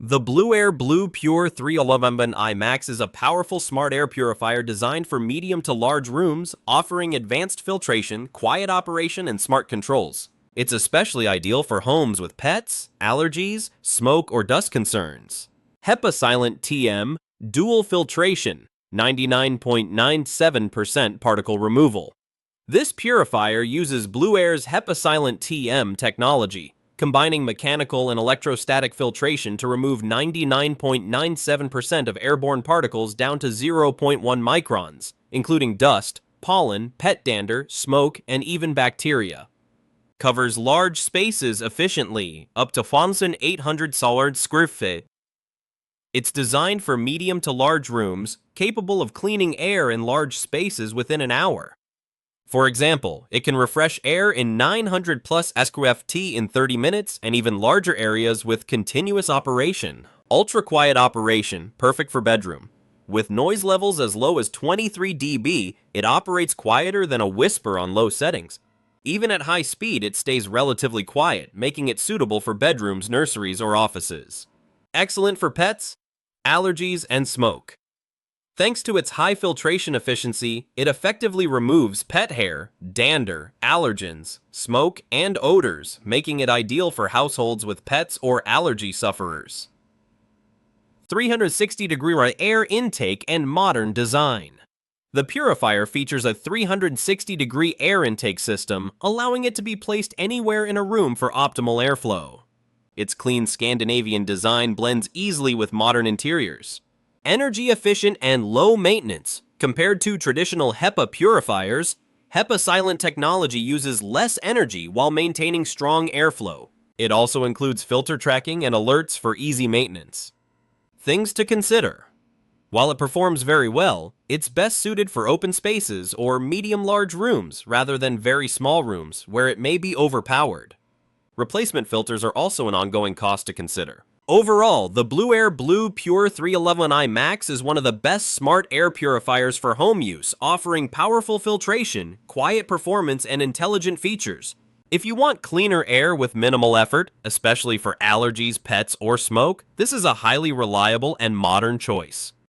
The BLUEAIR Blue Pure 311i Max is a powerful smart air purifier designed for medium to large rooms, offering advanced filtration, quiet operation, and smart controls. It's especially ideal for homes with pets, allergies, smoke, or dust concerns. HEPASilent TM, dual filtration, 99.97% particle removal. This purifier uses BLUEAIR's HEPASilent TM technology, combining mechanical and electrostatic filtration to remove 99.97% of airborne particles down to 0.1 microns, including dust, pollen, pet dander, smoke, and even bacteria. Covers large spaces efficiently, up to 1,800 square feet. It's designed for medium to large rooms, capable of cleaning air in large spaces within an hour. For example, it can refresh air in 900 plus SQFT in 30 minutes and even larger areas with continuous operation. Ultra-quiet operation, perfect for bedroom. With noise levels as low as 23 dB, it operates quieter than a whisper on low settings. Even at high speed, it stays relatively quiet, making it suitable for bedrooms, nurseries, or offices. Excellent for pets, allergies, and smoke. Thanks to its high filtration efficiency, it effectively removes pet hair, dander, allergens, smoke, and odors, making it ideal for households with pets or allergy sufferers. 360-degree air intake and modern design. The purifier features a 360-degree air intake system, allowing it to be placed anywhere in a room for optimal airflow. Its clean Scandinavian design blends easily with modern interiors. Energy efficient and low maintenance. Compared to traditional HEPA purifiers, HEPASilent technology uses less energy while maintaining strong airflow. It also includes filter tracking and alerts for easy maintenance. Things to consider. While it performs very well, it's best suited for open spaces or medium-large rooms rather than very small rooms where it may be overpowered. Replacement filters are also an ongoing cost to consider. Overall, the BLUEAIR Blue Pure 311i Max is one of the best smart air purifiers for home use, offering powerful filtration, quiet performance, and intelligent features. If you want cleaner air with minimal effort, especially for allergies, pets, or smoke, this is a highly reliable and modern choice.